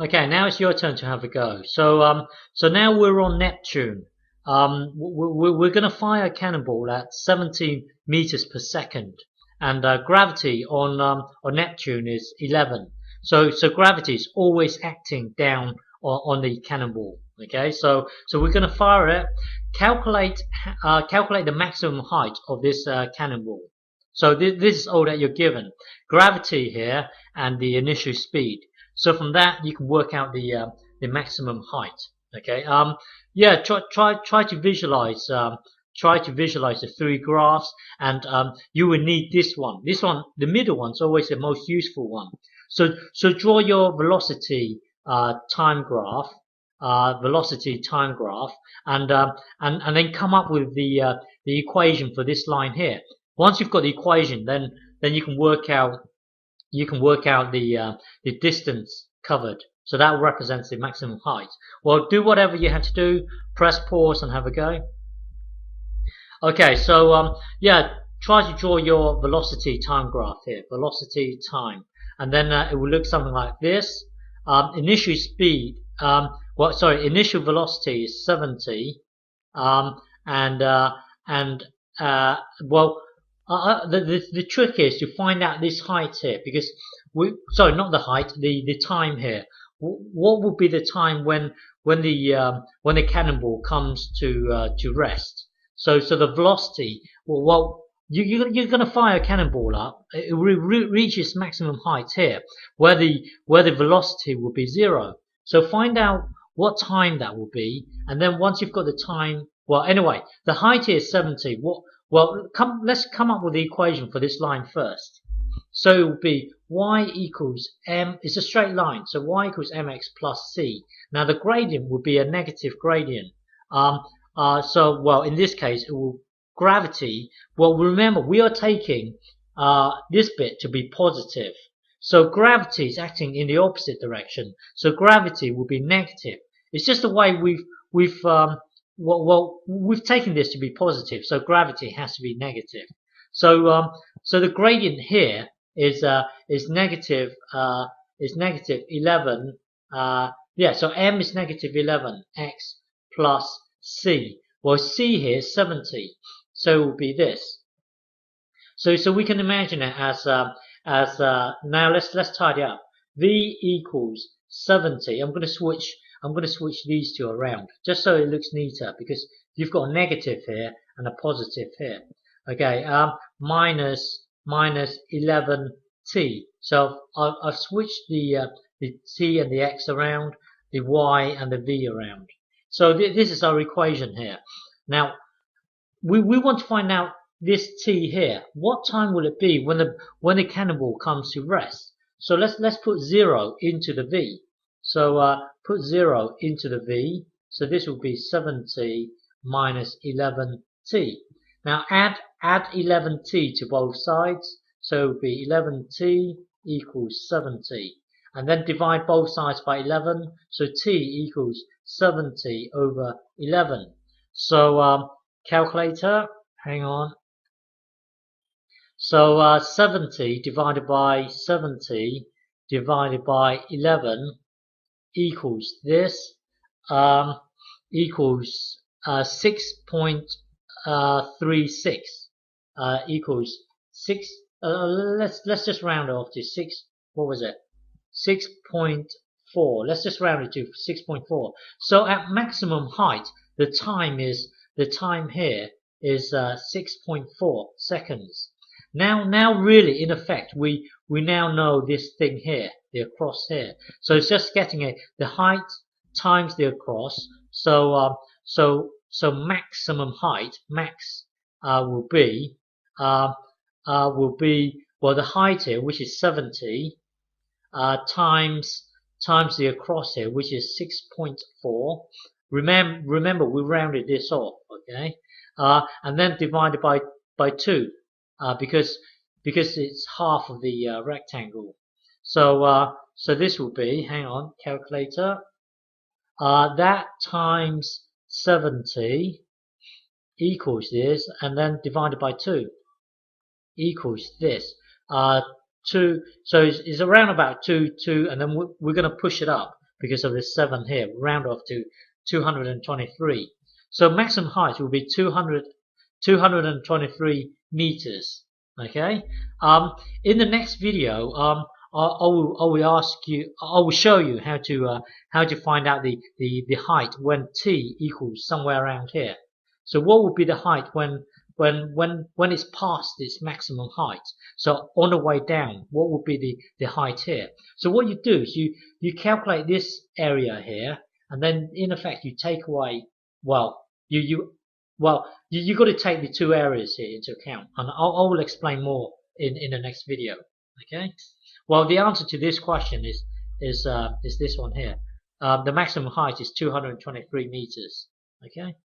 Okay, now it's your turn to have a go. So now we're on Neptune. We're going to fire a cannonball at 17 meters per second, and gravity on Neptune is 11. So gravity is always acting down on the cannonball. Okay, so we're going to fire it. Calculate the maximum height of this cannonball. So this is all that you're given: gravity here and the initial speed. So from that you can work out the maximum height. Okay. Yeah. Try to visualize. Try to visualize the three graphs, and you will need this one. This one, the middle one's always the most useful one. So draw your velocity time graph. Velocity time graph, and then come up with the equation for this line here. Once you've got the equation, then you can work out the distance covered. So that represents the maximum height. Well, do whatever you have to do. Press pause and have a go. Okay, so yeah, try to draw your velocity time graph here. Velocity time, and then it will look something like this. Initial speed. Initial velocity is 70, the trick is to find out this height here, because not the height, the time here. What will be the time when the cannonball comes to rest? So the velocity. You're going to fire a cannonball up. It will reach its maximum height here, where the velocity will be 0. So find out what time that will be, and then once you've got the time, well, anyway, the height here is 70. Let's come up with the equation for this line first. So it will be y equals m. It's a straight line, so y equals mx plus c. Now the gradient will be a negative gradient. In this case, it will gravity. Well, remember we are taking this bit to be positive. So gravity is acting in the opposite direction. So gravity will be negative. It's just the way we've taken this to be positive. So gravity has to be negative. So the gradient here is negative 11. So m is negative 11 x plus c. Well, c here is 70. So it will be this. So we can imagine it as now let's tidy up. V equals 70. I'm going to switch these two around just so it looks neater, because you've got a negative here and a positive here. Okay, minus 11t. So I've switched the t and the x around, the y and the v around. So this is our equation here. Now we want to find out this t here. What time will it be when the cannonball comes to rest? So let's put 0 into the v. So put 0 into the v. So this will be 70 minus 11t. Now add 11t to both sides. So it will be 11t equals 70. And then divide both sides by 11. So t equals 70 over 11. So calculator, hang on. So 70 divided by 70 divided by 11 equals this. Equals 6.36. Equals 6. Let's just round it off to 6. What was it? 6.4. Let's just round it to 6.4. So at maximum height, the time here is 6.4 seconds. Now really, in effect, we now know this thing here, the across here. So it's just getting the height times the across. So maximum height, max will be the height here, which is 70, times the across here, which is 6.4. Remember we rounded this off, okay? And then divided by 2, because it's half of the rectangle. So this will be, hang on, calculator. That times 70 equals this, and then divided by 2 equals this. 2. So it's around about 2, and then we're going to push it up because of this 7 here. Round off to 223. So maximum height will be 223 meters. Okay. In the next video, I will ask you. I will show you how to find out the height when t equals somewhere around here. So what would be the height when it's past its maximum height? So on the way down, what would be the height here? So what you do is you calculate this area here, and then in effect you take away. Well, you got to take the two areas here into account, and I will explain more in the next video. Okay. Well, the answer to this question is this one here. The maximum height is 223 meters. Okay.